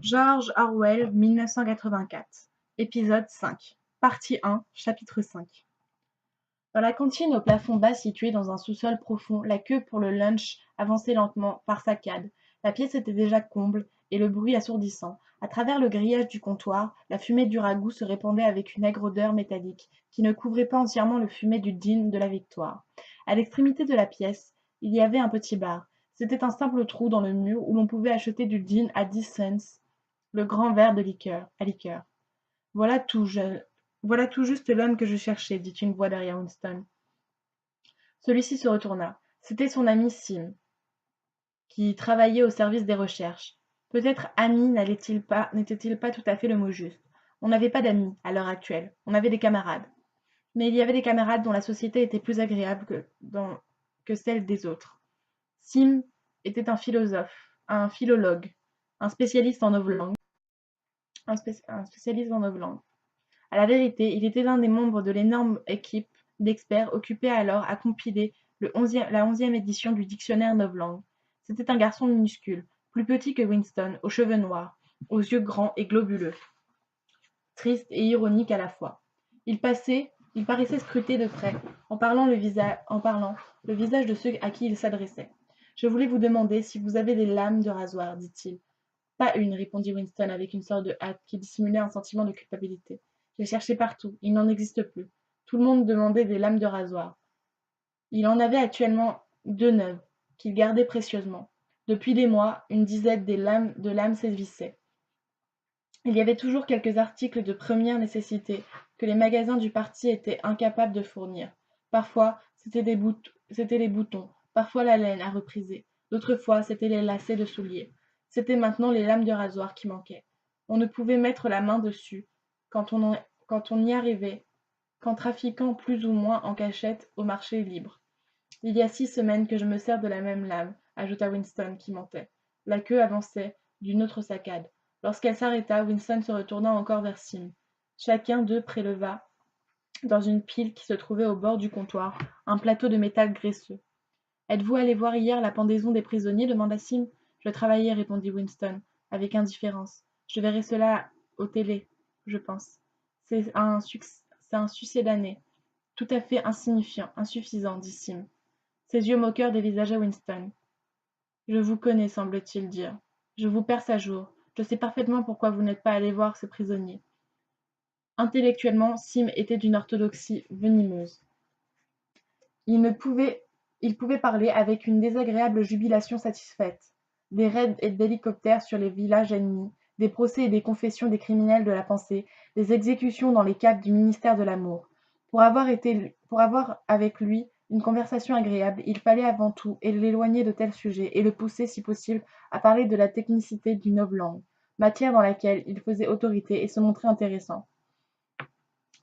George Orwell 1984, épisode 5, partie 1, chapitre 5. Dans la cantine au plafond bas située dans un sous-sol profond, la queue pour le lunch avançait lentement, par saccades. La pièce était déjà comble, et le bruit assourdissant. À travers le grillage du comptoir, la fumée du ragoût se répandait avec une aigre odeur métallique, qui ne couvrait pas entièrement le fumet du gin de la victoire. À l'extrémité de la pièce, il y avait un petit bar. C'était un simple trou dans le mur où l'on pouvait acheter du gin à 10 cents, le grand verre de liqueur, à liqueur. Voilà tout juste l'homme que je cherchais, dit une voix derrière Winston. Celui-ci se retourna. C'était son ami Sim, qui travaillait au service des recherches. Peut-être ami n'était-il pas tout à fait le mot juste. On n'avait pas d'amis, à l'heure actuelle. On avait des camarades. Mais il y avait des camarades dont la société était plus agréable que celle des autres. Sim était un philosophe, un philologue, un spécialiste en novlangue, un spécialiste en novlangue. À la vérité, il était l'un des membres de l'énorme équipe d'experts occupée alors à compiler la 11e édition du dictionnaire novlangue. C'était un garçon minuscule, plus petit que Winston, aux cheveux noirs, aux yeux grands et globuleux, triste et ironique à la fois. Il paraissait scruter de près, en parlant, le visage de ceux à qui il s'adressait. Je voulais vous demander si vous avez des lames de rasoir, dit-il. Pas une, répondit Winston avec une sorte de hâte qui dissimulait un sentiment de culpabilité. J'ai cherché partout, il n'en existe plus. Tout le monde demandait des lames de rasoir. Il en avait actuellement 2 neuves, qu'il gardait précieusement. Depuis des mois, une dizaine de lames sévissaient. Il y avait toujours quelques articles de première nécessité que les magasins du parti étaient incapables de fournir. Parfois, c'était les boutons, parfois la laine à repriser. D'autres fois, c'étaient les lacets de souliers. C'étaient maintenant les lames de rasoir qui manquaient. On ne pouvait mettre la main dessus quand on y arrivait qu'en trafiquant plus ou moins en cachette au marché libre. Il y a 6 semaines que je me sers de la même lame, ajouta Winston, qui mentait. La queue avançait d'une autre saccade. Lorsqu'elle s'arrêta, Winston se retourna encore vers Sim. Chacun d'eux préleva, dans une pile qui se trouvait au bord du comptoir, un plateau de métal graisseux. Êtes-vous allé voir hier la pendaison des prisonniers demanda Sim. Je travaillais, répondit Winston, avec indifférence. Je verrai cela au télé, je pense. C'est un succédané, tout à fait insuffisant, dit Sim. Ses yeux moqueurs dévisageaient Winston. Je vous connais, semble-t-il dire. Je vous perce à jour. Je sais parfaitement pourquoi vous n'êtes pas allé voir ce prisonnier. Intellectuellement, Sim était d'une orthodoxie venimeuse. Il pouvait parler avec une désagréable jubilation satisfaite. Des raids d'hélicoptères sur les villages ennemis, des procès et des confessions des criminels de la pensée, des exécutions dans les caves du ministère de l'amour. Pour avoir avec lui une conversation agréable, il fallait avant tout l'éloigner de tels sujets et le pousser, si possible, à parler de la technicité du novlangue, matière dans laquelle il faisait autorité et se montrait intéressant.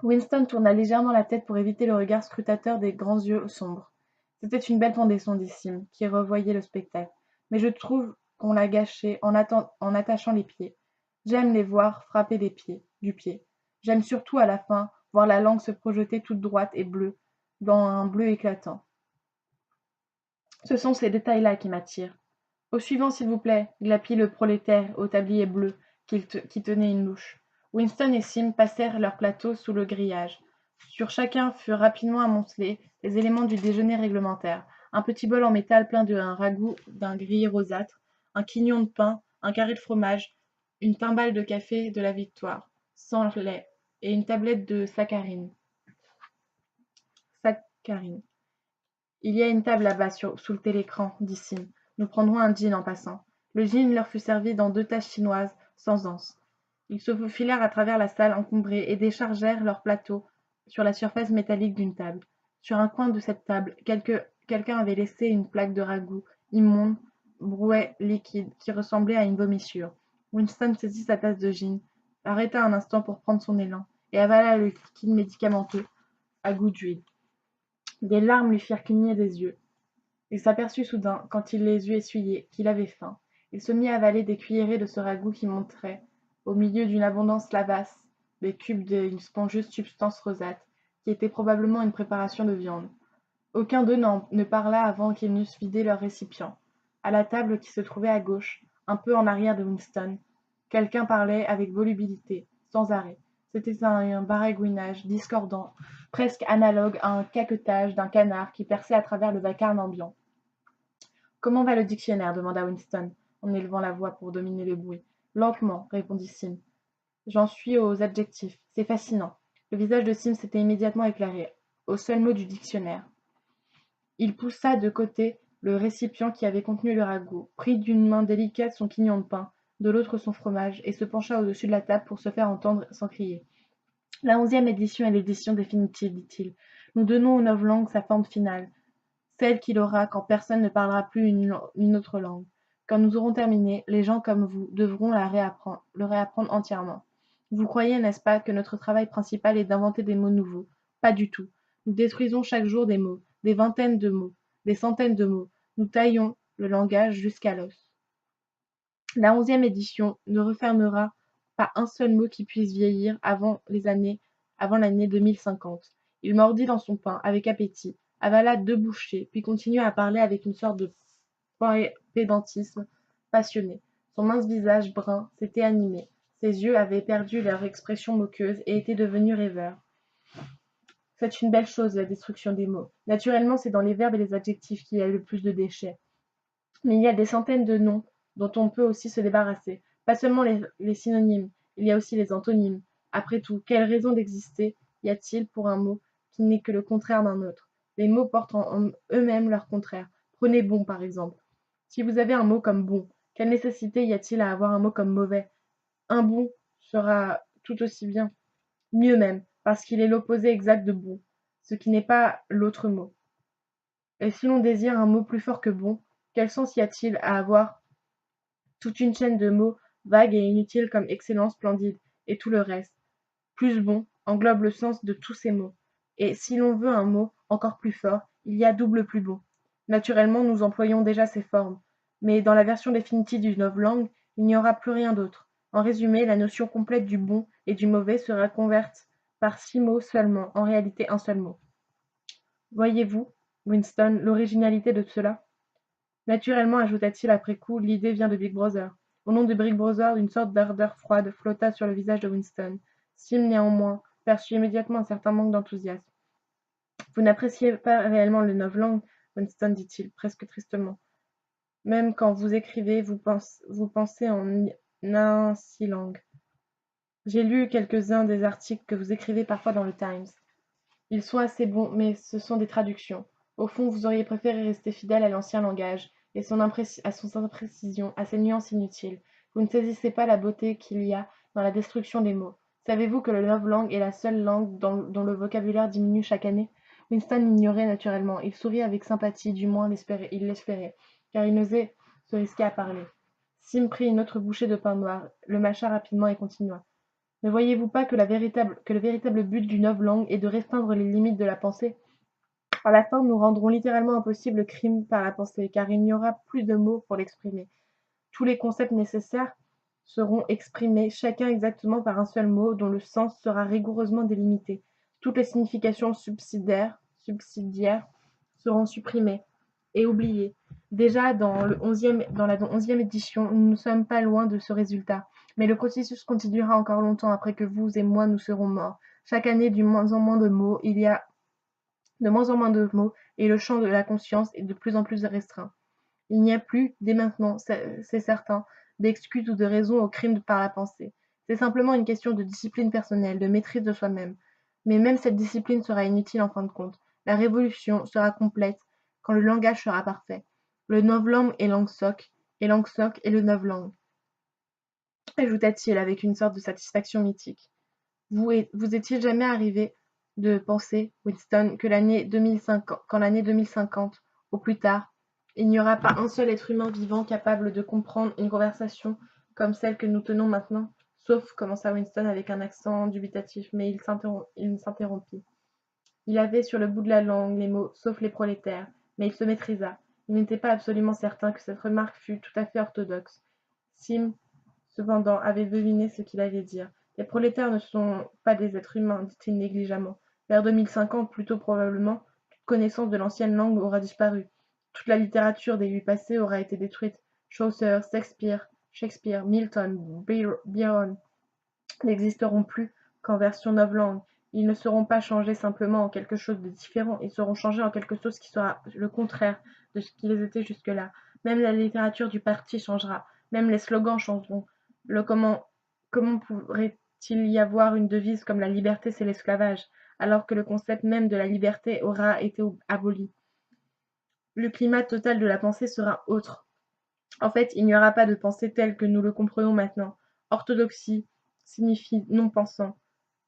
Winston tourna légèrement la tête pour éviter le regard scrutateur des grands yeux sombres. C'était une belle pendaison, dit Sim, qui revoyait le spectacle. Mais je trouve qu'on l'a gâchée en attachant les pieds. J'aime les voir frapper du pied. J'aime surtout, à la fin, voir la langue se projeter toute droite et bleue, dans un bleu éclatant. Ce sont ces détails-là qui m'attirent. Au suivant, s'il vous plaît, glapit le prolétaire au tablier bleu qui tenait une louche. Winston et Sim passèrent leur plateau sous le grillage. Sur chacun furent rapidement amoncelés les éléments du déjeuner réglementaire. Un petit bol en métal plein d'un ragoût d'un gris rosâtre, un quignon de pain, un carré de fromage, une timbale de café de la Victoire, sans lait, et une tablette de saccharine. Il y a une table là-bas sous le télécran, dit Sim. Nous prendrons un gin en passant. Le gin leur fut servi dans 2 tasses chinoises, sans anse. Ils se faufilèrent à travers la salle encombrée et déchargèrent leur plateau sur la surface métallique d'une table. Sur un coin de cette table, quelqu'un avait laissé une plaque de ragoût, immonde, brouet liquide, qui ressemblait à une vomissure. Winston saisit sa tasse de gin, arrêta un instant pour prendre son élan, et avala le liquide médicamenteux à goût d'huile. Des larmes lui firent cligner des yeux. Il s'aperçut soudain, quand il les eut essuyés, qu'il avait faim. Il se mit à avaler des cuillerées de ce ragoût qui montrait, au milieu d'une abondance lavasse, des cubes d'une spongieuse substance rosâtre, qui était probablement une préparation de viande. Aucun d'eux ne parla avant qu'ils n'eussent vidé leur récipient. À la table qui se trouvait à gauche, un peu en arrière de Winston, Quelqu'un parlait avec volubilité, sans arrêt. C'était un baragouinage discordant, presque analogue à un caquetage d'un canard qui perçait à travers le vacarme ambiant. Comment va le dictionnaire demanda Winston, en élevant la voix pour dominer le bruit. Lentement, répondit Sim. J'en suis aux adjectifs. C'est fascinant. Le visage de Sim s'était immédiatement éclairé, au seul mot du dictionnaire. Il poussa de côté le récipient qui avait contenu le ragoût, prit d'une main délicate son quignon de pain, de l'autre son fromage, et se pencha au-dessus de la table pour se faire entendre sans crier. La 11e édition est l'édition définitive, dit-il. Nous donnons aux novlangues sa forme finale, celle qu'il aura quand personne ne parlera plus une autre langue. Quand nous aurons terminé, les gens comme vous devront le réapprendre entièrement. Vous croyez, n'est-ce pas, que notre travail principal est d'inventer des mots nouveaux? Pas du tout. Nous détruisons chaque jour des mots, des vingtaines de mots, des centaines de mots. Nous taillons le langage jusqu'à l'os. La 11e édition ne refermera pas un seul mot qui puisse vieillir avant l'année 2050. Il mordit dans son pain avec appétit, avala 2 bouchées, puis continua à parler avec une sorte de pédantisme passionné. Son mince visage brun s'était animé, ses yeux avaient perdu leur expression moqueuse et étaient devenus rêveurs. C'est une belle chose, la destruction des mots. Naturellement, c'est dans les verbes et les adjectifs qu'il y a le plus de déchets. Mais il y a des centaines de noms dont on peut aussi se débarrasser. Pas seulement les synonymes, il y a aussi les antonymes. Après tout, quelle raison d'exister y a-t-il pour un mot qui n'est que le contraire d'un autre? Les mots portent en eux-mêmes leur contraire. Prenez bon, par exemple. Si vous avez un mot comme bon, quelle nécessité y a-t-il à avoir un mot comme mauvais? Un bon sera tout aussi bien, mieux même, parce qu'il est l'opposé exact de bon, ce qui n'est pas l'autre mot. Et si l'on désire un mot plus fort que bon, quel sens y a-t-il à avoir toute une chaîne de mots vagues et inutiles comme excellent, splendide, et tout le reste? Plus bon englobe le sens de tous ces mots. Et si l'on veut un mot encore plus fort, il y a double plus bon. Naturellement, nous employons déjà ces formes, mais dans la version définitive du novlangue, il n'y aura plus rien d'autre. En résumé, la notion complète du bon et du mauvais sera convertie par 6 mots seulement, en réalité un seul mot. Voyez-vous, Winston, l'originalité de cela? Naturellement, ajouta-t-il après coup, l'idée vient de Big Brother. Au nom de Big Brother, une sorte d'ardeur froide flotta sur le visage de Winston. Sim, néanmoins, perçut immédiatement un certain manque d'enthousiasme. Vous n'appréciez pas réellement le novlangue, Winston, dit-il, presque tristement. Même quand vous écrivez, vous pensez en langue. J'ai lu quelques-uns des articles que vous écrivez parfois dans le Times. Ils sont assez bons, mais ce sont des traductions. Au fond, vous auriez préféré rester fidèle à l'ancien langage, et à son imprécision, à ses nuances inutiles. Vous ne saisissez pas la beauté qu'il y a dans la destruction des mots. Savez-vous que le novlangue est la seule langue dont le vocabulaire diminue chaque année? Winston l'ignorait naturellement. Il sourit avec sympathie, du moins il l'espérait, car il n'osait se risquer à parler. Sim prit une autre bouchée de pain noir, le mâcha rapidement et continua. Ne voyez-vous pas que le véritable but du novlangue est de restreindre les limites de la pensée? Par la forme, nous rendrons littéralement impossible le crime par la pensée, car il n'y aura plus de mots pour l'exprimer. Tous les concepts nécessaires seront exprimés, chacun exactement par un seul mot, dont le sens sera rigoureusement délimité. Toutes les significations subsidiaires seront supprimées et oubliées. Déjà dans la 11e édition, nous ne sommes pas loin de ce résultat. Mais le processus continuera encore longtemps après que vous et moi nous serons morts. Chaque année, de moins en moins de mots, il y a de moins en moins de mots, et le champ de la conscience est de plus en plus restreint. Il n'y a plus, dès maintenant, c'est certain, d'excuses ou de raisons au crime par la pensée. C'est simplement une question de discipline personnelle, de maîtrise de soi-même. Mais même cette discipline sera inutile en fin de compte. La révolution sera complète quand le langage sera parfait. Le novlangue est Langsoc, et Langsoc est le novlangue, ajouta-t-il avec une sorte de satisfaction mythique. Vous est-il jamais arrivé de penser, Winston, que quand l'année 2050, au plus tard, il n'y aura pas un seul être humain vivant capable de comprendre une conversation comme celle que nous tenons maintenant? Sauf, commença Winston avec un accent dubitatif, mais il s'interrompit. Il avait sur le bout de la langue les mots « sauf les prolétaires », mais il se maîtrisa. Il n'était pas absolument certain que cette remarque fût tout à fait orthodoxe. Sim, cependant, avait deviné ce qu'il allait dire. Les prolétaires ne sont pas des êtres humains, dit-il négligemment. Vers 2050, plutôt probablement, toute connaissance de l'ancienne langue aura disparu. Toute la littérature des vies passées aura été détruite. Chaucer, Shakespeare, Shakespeare, Milton, Byron n'existeront plus qu'en version novlangue. Ils ne seront pas changés simplement en quelque chose de différent, ils seront changés en quelque chose qui sera le contraire de ce qu'ils étaient jusque-là. Même la littérature du parti changera, même les slogans changeront. Comment pourrait-il y avoir une devise comme la liberté c'est l'esclavage, alors que le concept même de la liberté aura été aboli? Le climat total de la pensée sera autre. En fait, il n'y aura pas de pensée telle que nous le comprenons maintenant. Orthodoxie signifie non-pensant,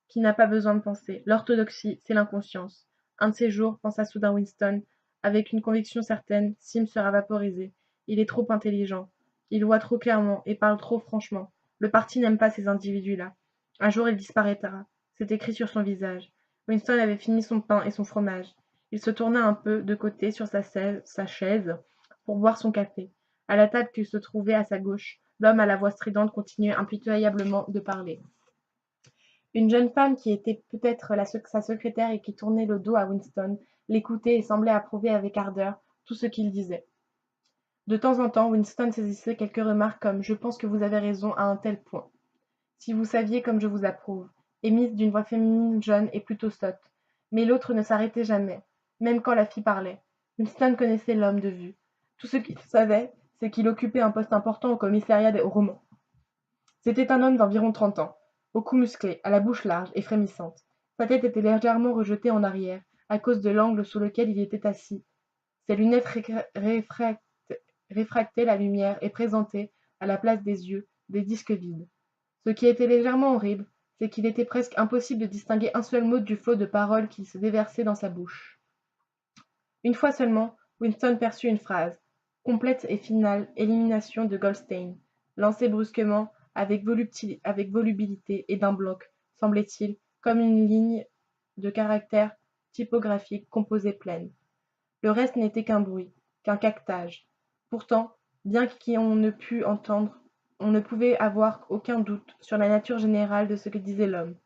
qui n'a pas besoin de penser. L'orthodoxie, c'est l'inconscience. Un de ces jours, pensa soudain Winston, avec une conviction certaine, Sim sera vaporisé. Il est trop intelligent. Il voit trop clairement et parle trop franchement. Le parti n'aime pas ces individus-là. Un jour, il disparaîtra. C'est écrit sur son visage. Winston avait fini son pain et son fromage. Il se tourna un peu de côté sur sa chaise pour boire son café. À la table qui se trouvait à sa gauche, l'homme à la voix stridente continuait impitoyablement de parler. Une jeune femme qui était peut-être sa secrétaire et qui tournait le dos à Winston, l'écoutait et semblait approuver avec ardeur tout ce qu'il disait. De temps en temps, Winston saisissait quelques remarques comme « Je pense que vous avez raison à un tel point. Si vous saviez comme je vous approuve », émise d'une voix féminine jeune et plutôt sotte. Mais l'autre ne s'arrêtait jamais, même quand la fille parlait. Winston connaissait l'homme de vue. Tout ce qu'il savait, c'est qu'il occupait un poste important au commissariat des romans. C'était un homme d'environ 30 ans, au cou musclé, à la bouche large et frémissante. Sa tête était légèrement rejetée en arrière, à cause de l'angle sur lequel il était assis. Ses lunettes réfractaient la lumière et présentaient, à la place des yeux, des disques vides. Ce qui était légèrement horrible, c'est qu'il était presque impossible de distinguer un seul mot du flot de paroles qui se déversait dans sa bouche. Une fois seulement, Winston perçut une phrase. Complète et finale élimination de Goldstein, lancée brusquement, avec volubilité et d'un bloc, semblait-il, comme une ligne de caractères typographiques composée pleine. Le reste n'était qu'un bruit, qu'un caquetage. Pourtant, bien qu'on ne pût entendre, on ne pouvait avoir aucun doute sur la nature générale de ce que disait l'homme.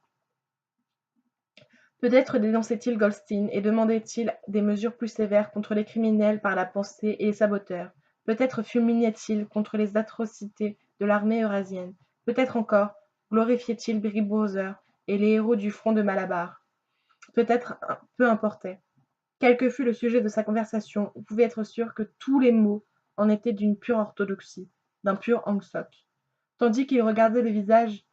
Peut-être dénonçait-il Goldstein et demandait-il des mesures plus sévères contre les criminels par la pensée et les saboteurs. Peut-être fulminait-il contre les atrocités de l'armée eurasienne. Peut-être encore glorifiait-il Big Brother et les héros du front de Malabar. Peut-être, peu importait. Quel que fût le sujet de sa conversation, on pouvait être sûr que tous les mots en étaient d'une pure orthodoxie, d'un pur Hang-Sok. Tandis qu'il regardait le visage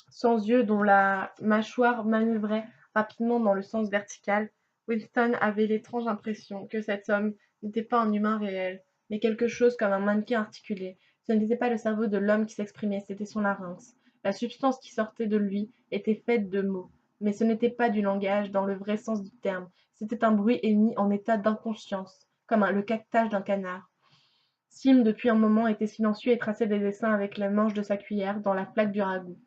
sans yeux dont la mâchoire manœuvrait rapidement dans le sens vertical, Winston avait l'étrange impression que cet homme n'était pas un humain réel, mais quelque chose comme un mannequin articulé. Ce n'était pas le cerveau de l'homme qui s'exprimait, c'était son larynx. La substance qui sortait de lui était faite de mots, mais ce n'était pas du langage dans le vrai sens du terme, c'était un bruit émis en état d'inconscience, comme le caquetage d'un canard. Sim, depuis un moment, était silencieux et traçait des dessins avec la manche de sa cuillère dans la plaque du ragoût.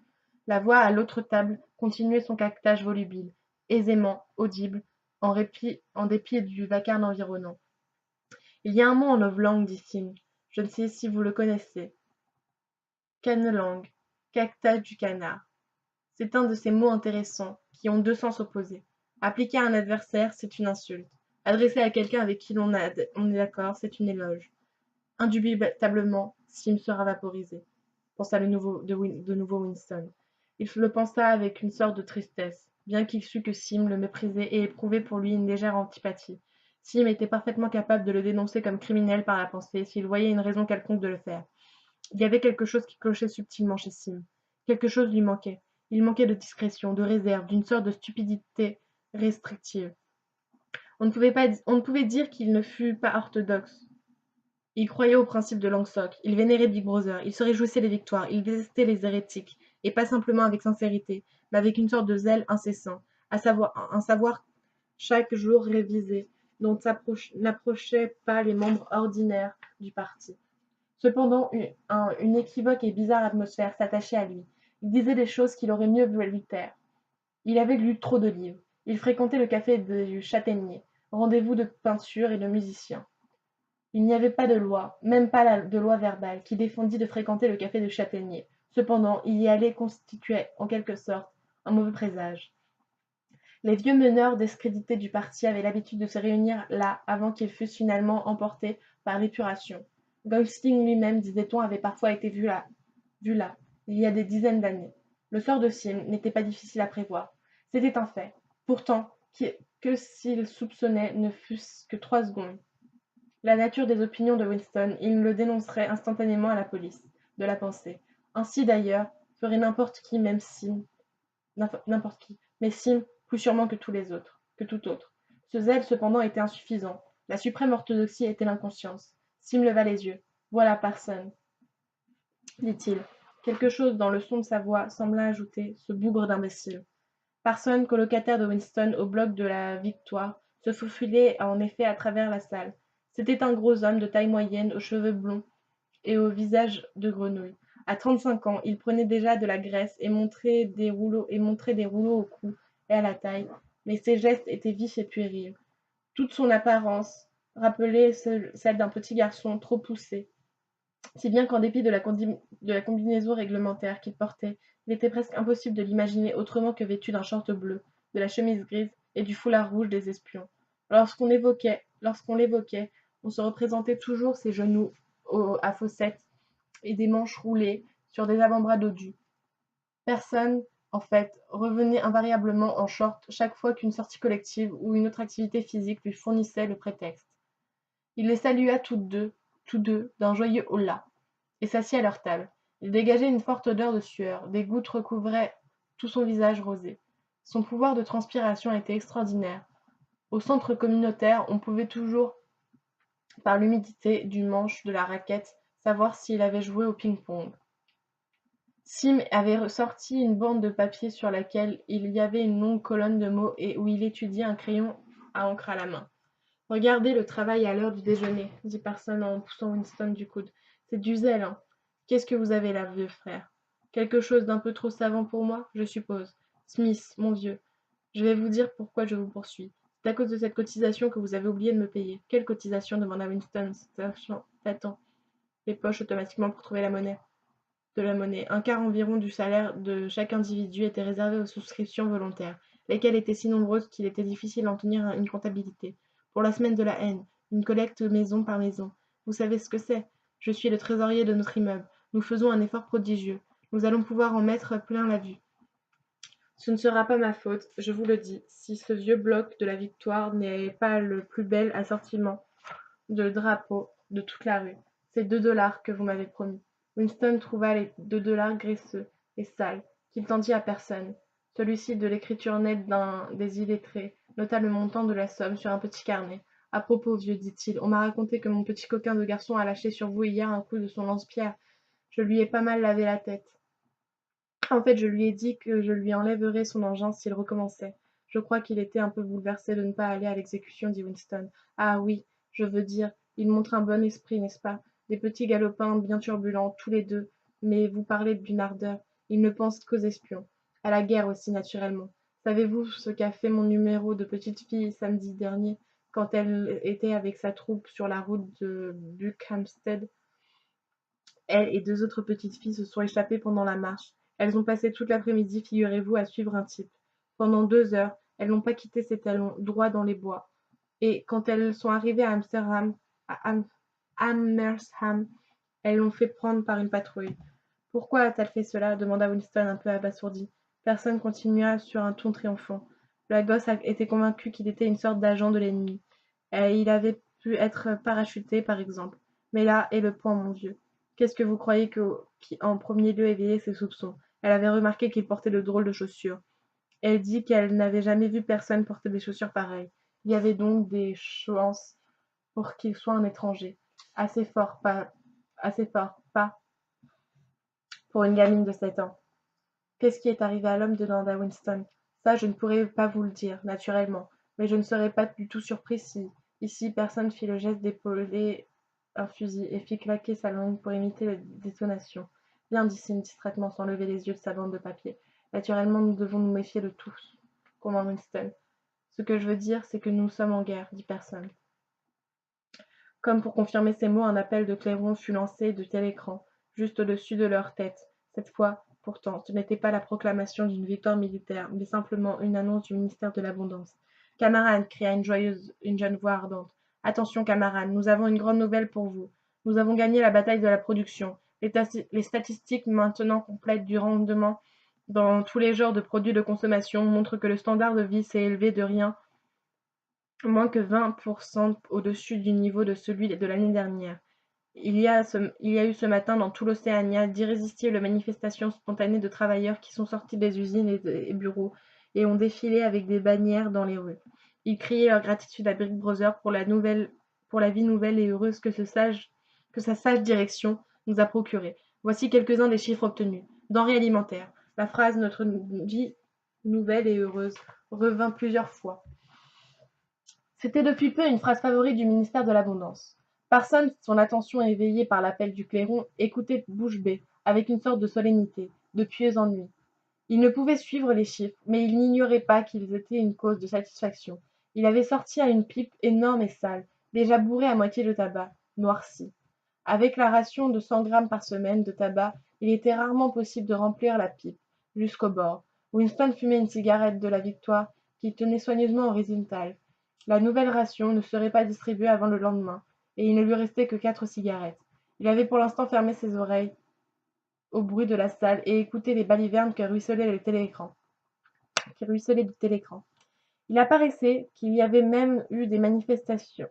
La voix à l'autre table continuait son caquetage volubile, aisément audible, en dépit du vacarme environnant. Il y a un mot en novlangue, dit Sim. Je ne sais si vous le connaissez. Canelangue, caquetage du canard. C'est un de ces mots intéressants, qui ont deux sens opposés. Appliqué à un adversaire, c'est une insulte. Adressé à quelqu'un avec qui on est d'accord, c'est une éloge. Indubitablement, Sim sera vaporisé, pensa de nouveau Winston. Il le pensa avec une sorte de tristesse, bien qu'il sût que Sim le méprisait et éprouvait pour lui une légère antipathie. Sim était parfaitement capable de le dénoncer comme criminel par la pensée s'il voyait une raison quelconque de le faire. Il y avait quelque chose qui clochait subtilement chez Sim. Quelque chose lui manquait. Il manquait de discrétion, de réserve, d'une sorte de stupidité restrictive. On ne pouvait dire qu'il ne fût pas orthodoxe. Il croyait au principe de Langsok, il vénérait Big Brother, il se réjouissait des victoires, il détestait les hérétiques, et pas simplement avec sincérité, mais avec une sorte de zèle incessant, un savoir chaque jour révisé, dont n'approchaient pas les membres ordinaires du parti. Cependant, une équivoque et bizarre atmosphère s'attachait à lui. Il disait des choses qu'il aurait mieux voulu lui taire. Il avait lu trop de livres. Il fréquentait le café du Châtaignier, rendez-vous de peinture et de musiciens. Il n'y avait pas de loi, même pas de loi verbale, qui défendît de fréquenter le café du Châtaignier. Cependant, y aller constituait, en quelque sorte, un mauvais présage. Les vieux meneurs discrédités du parti avaient l'habitude de se réunir là avant qu'ils fussent finalement emportés par l'épuration. Goldstein lui-même, disait-on, avait parfois été vu là, il y a des dizaines d'années. Le sort de Sim n'était pas difficile à prévoir. C'était un fait. Pourtant, que s'il soupçonnait ne fût-ce que 3 secondes la nature des opinions de Winston, il le dénoncerait instantanément à la police de la pensée. Ainsi d'ailleurs ferait n'importe qui, même Sim, n'importe qui, mais Sim plus sûrement que tous les autres, que tout autre. Ce zèle cependant était insuffisant. La suprême orthodoxie était l'inconscience. Sim leva les yeux. Voilà personne, dit-il. Quelque chose dans le son de sa voix sembla ajouter ce bougre d'imbécile. Parson, colocataire de Winston au bloc de la Victoire, se faufilait en effet à travers la salle. C'était un gros homme de taille moyenne, aux cheveux blonds et au visage de grenouille. À 35 ans, il prenait déjà de la graisse et montrait des rouleaux au cou et à la taille, mais ses gestes étaient vifs et puérils. Toute son apparence rappelait celle d'un petit garçon trop poussé, si bien qu'en dépit de la combinaison réglementaire qu'il portait, il était presque impossible de l'imaginer autrement que vêtu d'un short bleu, de la chemise grise et du foulard rouge des espions. Lorsqu'on l'évoquait, on se représentait toujours ses genoux à fossettes et des manches roulées sur des avant-bras dodus. Personne, en fait, revenait invariablement en short chaque fois qu'une sortie collective ou une autre activité physique lui fournissait le prétexte. Il les salua tous deux, d'un joyeux holà et s'assit à leur table. Il dégageait une forte odeur de sueur, des gouttes recouvraient tout son visage rosé. Son pouvoir de transpiration était extraordinaire. Au centre communautaire, on pouvait toujours, par l'humidité du manche de la raquette, savoir s'il avait joué au ping-pong. Sim avait sorti une bande de papier sur laquelle il y avait une longue colonne de mots et où il étudiait un crayon à encre à la main. Regardez le travail à l'heure du déjeuner, dit Parson en poussant Winston du coude. C'est du zèle, hein. Qu'est-ce que vous avez là, vieux frère? Quelque chose d'un peu trop savant pour moi, je suppose. Smith, mon vieux, je vais vous dire pourquoi je vous poursuis. C'est à cause de cette cotisation que vous avez oublié de me payer. Quelle cotisation demanda Winston, tâtant les poches automatiquement pour trouver de la monnaie. Un quart environ du salaire de chaque individu était réservé aux souscriptions volontaires, lesquelles étaient si nombreuses qu'il était difficile d'en tenir une comptabilité. Pour la semaine de la haine, une collecte maison par maison. Vous savez ce que c'est? Je suis le trésorier de notre immeuble. Nous faisons un effort prodigieux. Nous allons pouvoir en mettre plein la vue. Ce ne sera pas ma faute, je vous le dis, si ce vieux bloc de la Victoire n'est pas le plus bel assortiment de drapeaux de toute la rue. C'est 2 $ que vous m'avez promis. Winston trouva les 2 $ graisseux et sales, qu'il tendit à personne. Celui-ci, de l'écriture nette d'un des illettrés, nota le montant de la somme sur un petit carnet. À propos, vieux, dit-il, on m'a raconté que mon petit coquin de garçon a lâché sur vous hier un coup de son lance-pierre. Je lui ai pas mal lavé la tête. En fait, je lui ai dit que je lui enlèverais son engin s'il recommençait. Je crois qu'il était un peu bouleversé de ne pas aller à l'exécution, dit Winston. Ah oui, je veux dire, il montre un bon esprit, n'est-ce pas? Des petits galopins bien turbulents, tous les deux, mais vous parlez d'une ardeur. Il ne pense qu'aux espions. À la guerre aussi, naturellement. Savez-vous ce qu'a fait mon numéro de petite fille samedi dernier, quand elle était avec sa troupe sur la route de Buckhamstead? Elle et 2 autres petites filles se sont échappées pendant la marche. Elles ont passé toute l'après-midi, figurez-vous, à suivre un type. Pendant 2 heures, elles n'ont pas quitté ses talons, droit dans les bois. Et quand elles sont arrivées à Amersham, elles l'ont fait prendre par une patrouille. Pourquoi a-t-elle fait cela demanda Winston un peu abasourdi. Personne continua sur un ton triomphant. La gosse était convaincue qu'il était une sorte d'agent de l'ennemi. Et il avait pu être parachuté, par exemple. Mais là est le point, mon vieux. Qu'est-ce que vous croyez qui, en premier lieu, éveillait ses soupçons? Elle avait remarqué qu'il portait de drôles de chaussures. Elle dit qu'elle n'avait jamais vu personne porter des chaussures pareilles. Il y avait donc des chances pour qu'il soit un étranger. Assez fort, pas pour une gamine de 7 ans. Qu'est-ce qui est arrivé à l'homme demanda Winston. Ça, je ne pourrais pas vous le dire, naturellement, mais je ne serais pas du tout surpris si, ici, personne fit le geste d'épauler un fusil et fit claquer sa langue pour imiter la détonation. Bien, dit Sim distraitement sans lever les yeux de sa bande de papier. Naturellement, nous devons nous méfier de tous, convint Winston. Ce que je veux dire, c'est que nous sommes en guerre, dit personne. Comme pour confirmer ces mots, un appel de clairon fut lancé de tel écran, juste au-dessus de leur tête. Cette fois, pourtant, ce n'était pas la proclamation d'une victoire militaire, mais simplement une annonce du ministère de l'Abondance. Camarades, cria une jeune voix ardente. Attention, camarades, nous avons une grande nouvelle pour vous. Nous avons gagné la bataille de la production. Les statistiques maintenant complètes du rendement dans tous les genres de produits de consommation montrent que le standard de vie s'est élevé de rien moins que 20% au-dessus du niveau de celui de l'année dernière. Il y a eu ce matin dans tout l'Océania d'irrésistibles manifestations spontanées de travailleurs qui sont sortis des usines et des bureaux et ont défilé avec des bannières dans les rues. Ils criaient leur gratitude à Big Brother pour la vie nouvelle et heureuse que sa sage direction nous a procurée. Voici quelques-uns des chiffres obtenus. Denrées alimentaires. La phrase Notre vie nouvelle et heureuse revint plusieurs fois. C'était depuis peu une phrase favorite du ministère de l'Abondance. Personne, son attention éveillée par l'appel du clairon, écoutait bouche bée, avec une sorte de solennité, de pieux ennui. Il ne pouvait suivre les chiffres, mais il n'ignorait pas qu'ils étaient une cause de satisfaction. Il avait sorti à une pipe énorme et sale, déjà bourrée à moitié de tabac, noirci. Avec la ration de 100 grammes par semaine de tabac, il était rarement possible de remplir la pipe, jusqu'au bord. Winston fumait une cigarette de la Victoire qu'il tenait soigneusement horizontale. La nouvelle ration ne serait pas distribuée avant le lendemain, et il ne lui restait que 4 cigarettes. Il avait pour l'instant fermé ses oreilles au bruit de la salle et écouté les balivernes qui ruisselaient du télécran. Il apparaissait qu'il y avait même eu des manifestations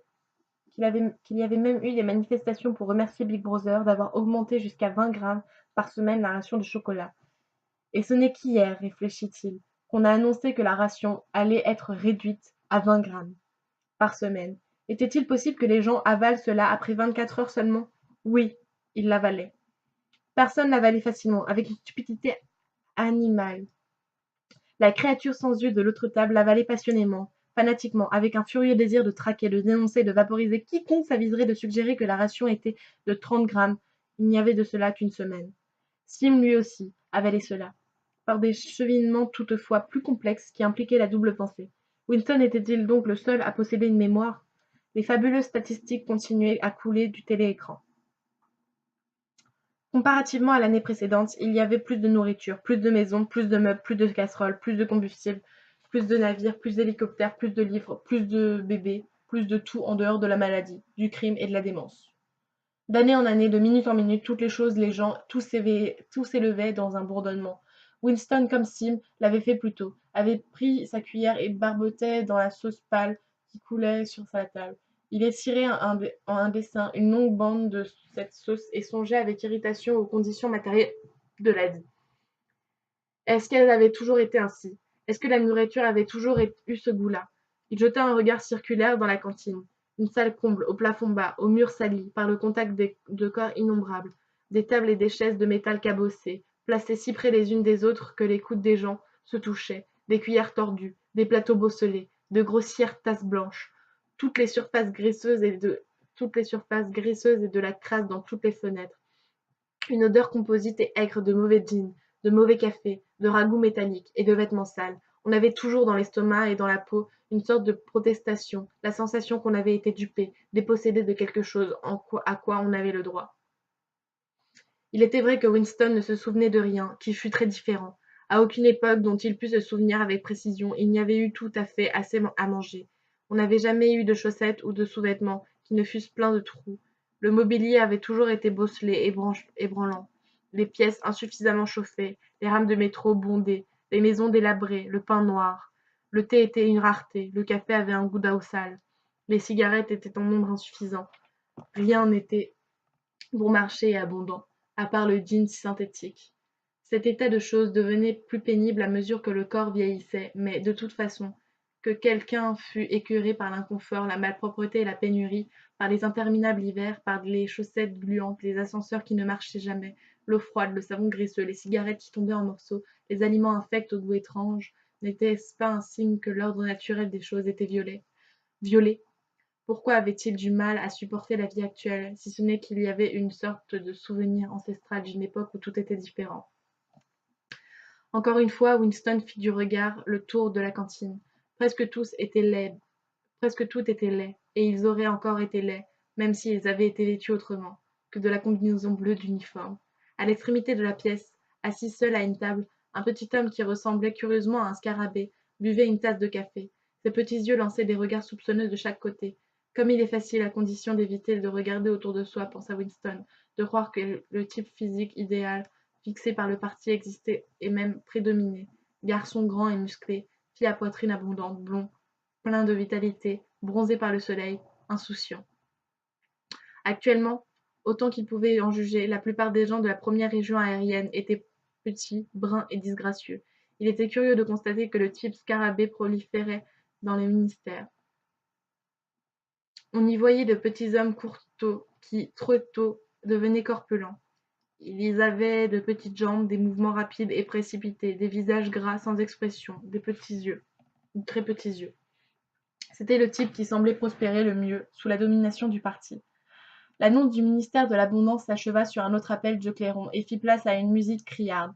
pour remercier Big Brother d'avoir augmenté jusqu'à 20 grammes par semaine la ration de chocolat. Et ce n'est qu'hier, réfléchit-il, qu'on a annoncé que la ration allait être réduite à 20 grammes par semaine. Était-il possible que les gens avalent cela après 24 heures seulement? Oui, ils l'avalaient. Personne l'avalait facilement, avec une stupidité animale. La créature sans yeux de l'autre table l'avalait passionnément, fanatiquement, avec un furieux désir de traquer, de dénoncer, de vaporiser quiconque s'aviserait de suggérer que la ration était de 30 grammes. Il n'y avait de cela qu'une semaine. Sim, lui aussi, avalait cela, par des cheminements toutefois plus complexes qui impliquaient la double pensée. Winston était-il donc le seul à posséder une mémoire? Les fabuleuses statistiques continuaient à couler du téléécran. Comparativement à l'année précédente, il y avait plus de nourriture, plus de maisons, plus de meubles, plus de casseroles, plus de combustible, plus de navires, plus d'hélicoptères, plus de livres, plus de bébés, plus de tout en dehors de la maladie, du crime et de la démence. D'année en année, de minute en minute, toutes les choses, les gens, tout s'élevait dans un bourdonnement. Winston, comme Sim, l'avait fait plus tôt, avait pris sa cuillère et barbotait dans la sauce pâle qui coulait sur sa table. Il étirait en un dessin une longue bande de cette sauce et songeait avec irritation aux conditions matérielles de la vie. Est-ce qu'elle avait toujours été ainsi? Est-ce que la nourriture avait toujours eu ce goût-là? Il jeta un regard circulaire dans la cantine. Une salle comble, au plafond bas, aux murs salis par le contact de corps innombrables, des tables et des chaises de métal cabossées, placées si près les unes des autres que les coudes des gens se touchaient, des cuillères tordues, des plateaux bosselés, de grossières tasses blanches, toutes les surfaces graisseuses et de la crasse dans toutes les fenêtres. Une odeur composite et aigre de mauvais gin, de mauvais café, de ragoût métallique et de vêtements sales. On avait toujours dans l'estomac et dans la peau une sorte de protestation, la sensation qu'on avait été dupé, dépossédé de quelque chose à quoi on avait le droit. Il était vrai que Winston ne se souvenait de rien, qu'il fût très différent. À aucune époque dont il pût se souvenir avec précision, il n'y avait eu tout à fait assez à manger. On n'avait jamais eu de chaussettes ou de sous-vêtements qui ne fussent pleins de trous. Le mobilier avait toujours été bosselé et branlant. Les pièces insuffisamment chauffées, les rames de métro bondées, les maisons délabrées, le pain noir. Le thé était une rareté, le café avait un goût d'eau sale. Les cigarettes étaient en nombre insuffisant. Rien n'était bon marché et abondant, à part le gin synthétique. Cet état de choses devenait plus pénible à mesure que le corps vieillissait, mais, de toute façon, que quelqu'un fût écœuré par l'inconfort, la malpropreté et la pénurie, par les interminables hivers, par les chaussettes gluantes, les ascenseurs qui ne marchaient jamais, l'eau froide, le savon graisseux, les cigarettes qui tombaient en morceaux, les aliments infects au goût étrange, n'était-ce pas un signe que l'ordre naturel des choses était violé? Pourquoi avait-il du mal à supporter la vie actuelle, si ce n'est qu'il y avait une sorte de souvenir ancestral d'une époque où tout était différent? Encore une fois, Winston fit du regard le tour de la cantine. Presque tout était laid, et ils auraient encore été laids, même s'ils avaient été vêtus autrement, que de la combinaison bleue d'uniforme. À l'extrémité de la pièce, assis seul à une table, un petit homme qui ressemblait curieusement à un scarabée buvait une tasse de café. Ses petits yeux lançaient des regards soupçonneux de chaque côté, Comme il est facile, à condition d'éviter de regarder autour de soi, pensa Winston, de croire que le type physique idéal fixé par le parti existait et même prédominait. Garçon grand et musclé, fille à poitrine abondante, blond, plein de vitalité, bronzé par le soleil, insouciant. Actuellement, autant qu'il pouvait en juger, la plupart des gens de la première région aérienne étaient petits, bruns et disgracieux. Il était curieux de constater que le type scarabée proliférait dans les ministères. On y voyait de petits hommes courteaux qui, trop tôt, devenaient corpulents. Ils avaient de petites jambes, des mouvements rapides et précipités, des visages gras sans expression, des petits yeux, très petits yeux. C'était le type qui semblait prospérer le mieux sous la domination du parti. L'annonce du ministère de l'Abondance s'acheva sur un autre appel de clairon et fit place à une musique criarde.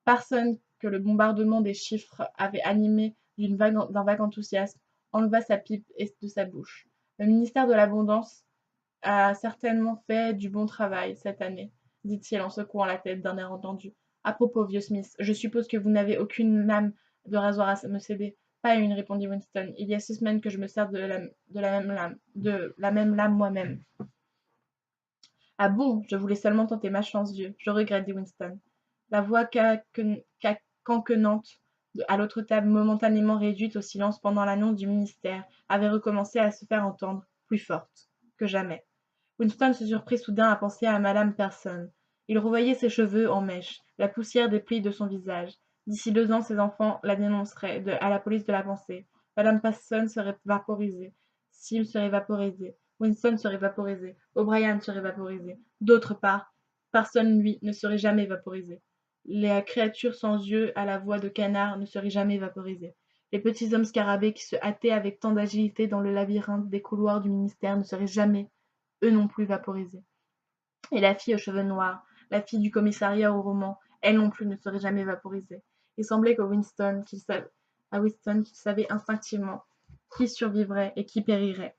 Personne que le bombardement des chiffres avait animé d'un vague enthousiasme enleva sa pipe de sa bouche. Le ministère de l'Abondance a certainement fait du bon travail cette année, dit-il en secouant la tête d'un air entendu. À propos, vieux Smith, je suppose que vous n'avez aucune lame de rasoir à me céder. Pas une, répondit Winston. Il y a 6 semaines que je me sers de la même lame moi-même. Ah bon, je voulais seulement tenter ma chance, vieux. Je regrette, dit Winston. La voix canquenante à l'autre table, momentanément réduite au silence pendant l'annonce du ministère, avait recommencé à se faire entendre, plus forte que jamais. Winston se surprit soudain à penser à Madame Person. Il revoyait ses cheveux en mèches, la poussière des plis de son visage. D'ici 2 ans, ses enfants la dénonceraient à la police de la pensée. Madame Person serait vaporisée. Sim serait vaporisé. Winston serait vaporisé. O'Brien serait vaporisé. D'autre part, personne, lui, ne serait jamais vaporisé. Les créatures sans yeux à la voix de canard ne seraient jamais vaporisées. Les petits hommes scarabées qui se hâtaient avec tant d'agilité dans le labyrinthe des couloirs du ministère ne seraient jamais, eux non plus, vaporisés. Et la fille aux cheveux noirs, la fille du commissariat au roman, elle non plus ne serait jamais vaporisée. Il semblait à Winston qu'il savait instinctivement qui survivrait et qui périrait,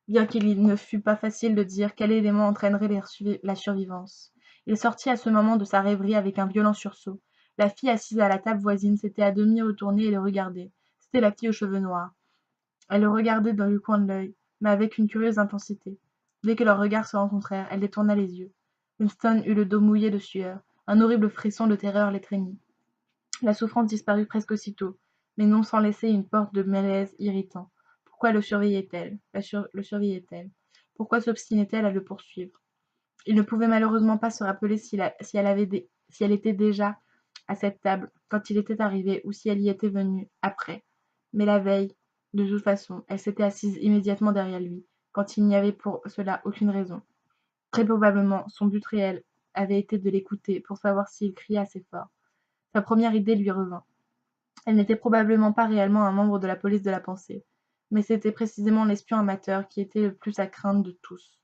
bien qu'il ne fût pas facile de dire quel élément entraînerait la survivance. Il sortit à ce moment de sa rêverie avec un violent sursaut. La fille assise à la table voisine s'était à demi retournée et le regardait. C'était la fille aux cheveux noirs. Elle le regardait dans le coin de l'œil, mais avec une curieuse intensité. Dès que leurs regards se rencontrèrent, elle détourna les yeux. Winston eut le dos mouillé de sueur. Un horrible frisson de terreur l'étreignit. La souffrance disparut presque aussitôt, mais non sans laisser une porte de malaise irritant. Pourquoi le surveillait-elle Le surveillait-elle Pourquoi s'obstinait-elle à le poursuivre? Il ne pouvait malheureusement pas se rappeler si elle était déjà à cette table quand il était arrivé ou si elle y était venue après. Mais la veille, de toute façon, elle s'était assise immédiatement derrière lui, quand il n'y avait pour cela aucune raison. Très probablement, son but réel avait été de l'écouter pour savoir s'il criait assez fort. Sa première idée lui revint. Elle n'était probablement pas réellement un membre de la police de la pensée, mais c'était précisément l'espion amateur qui était le plus à craindre de tous.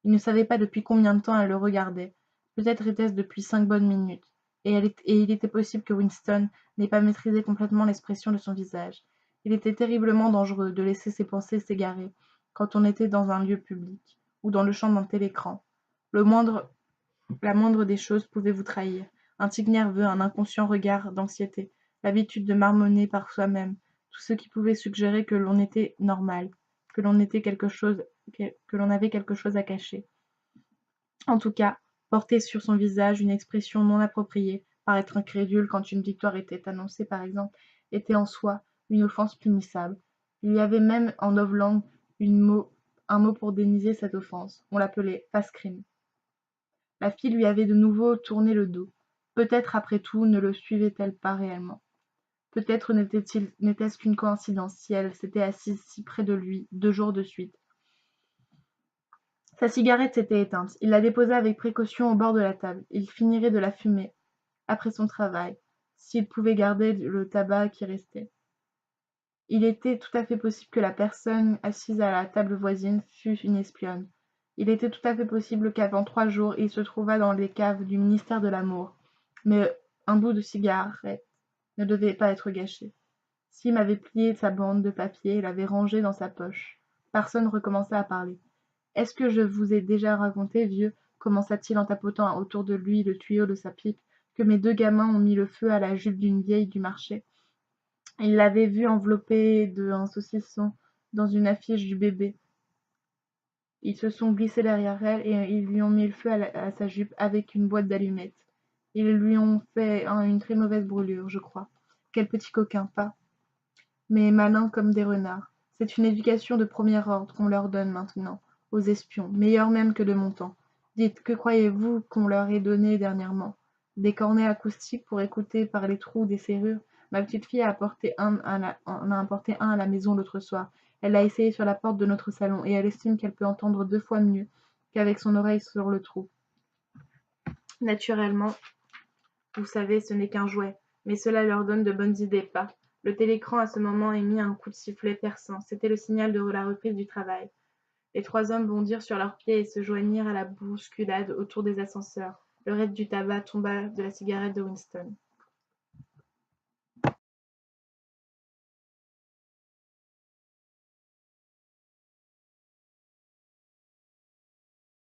Il ne savait pas depuis combien de temps elle le regardait. Peut-être était-ce depuis 5 bonnes minutes, et il était possible que Winston n'ait pas maîtrisé complètement l'expression de son visage. Il était terriblement dangereux de laisser ses pensées s'égarer quand on était dans un lieu public, ou dans le champ d'un télécran. La moindre des choses pouvait vous trahir. Un tic nerveux, un inconscient regard d'anxiété, l'habitude de marmonner par soi-même, tout ce qui pouvait suggérer que l'on était normal, que l'on avait quelque chose à cacher. En tout cas, porter sur son visage une expression non appropriée, paraître incrédule quand une victoire était annoncée par exemple, était en soi une offense punissable. Il y avait même en novlangue un mot pour déniser cette offense. On l'appelait passe-crime. La fille lui avait de nouveau tourné le dos. Peut-être après tout ne le suivait-elle pas réellement. Peut-être n'était-ce qu'une coïncidence si elle s'était assise si près de lui 2 jours de suite. Sa cigarette s'était éteinte. Il la déposa avec précaution au bord de la table. Il finirait de la fumer, après son travail, s'il pouvait garder le tabac qui restait. Il était tout à fait possible que la personne assise à la table voisine fût une espionne. Il était tout à fait possible qu'avant 3 jours il se trouvât dans les caves du ministère de l'Amour. Mais un bout de cigarette ne devait pas être gâché. Sim avait plié sa bande de papier et l'avait rangée dans sa poche. Personne recommença à parler. Est-ce que je vous ai déjà raconté, vieux, commença-t-il en tapotant autour de lui le tuyau de sa pipe, que mes 2 gamins ont mis le feu à la jupe d'une vieille du marché? Il l'avait vue enveloppée d'un saucisson dans une affiche du bébé, Ils se sont glissés derrière elle et ils lui ont mis le feu à sa jupe avec une boîte d'allumettes. Ils lui ont fait une très mauvaise brûlure, je crois. Quel petit coquin, pas, mais malins comme des renards. C'est une éducation de premier ordre qu'on leur donne maintenant, aux espions, meilleure même que de mon temps. Dites, que croyez-vous qu'on leur ait donné dernièrement? Des cornets acoustiques pour écouter par les trous des serrures. Ma petite fille en a apporté un à la maison l'autre soir. Elle l'a essayé sur la porte de notre salon, et elle estime qu'elle peut entendre 2 fois mieux qu'avec son oreille sur le trou. Naturellement, vous savez, ce n'est qu'un jouet, mais cela leur donne de bonnes idées, pas? Le télécran à ce moment émit un coup de sifflet perçant. C'était le signal de la reprise du travail. Les 3 hommes bondirent sur leurs pieds et se joignirent à la bousculade autour des ascenseurs. Le raid du tabac tomba de la cigarette de Winston.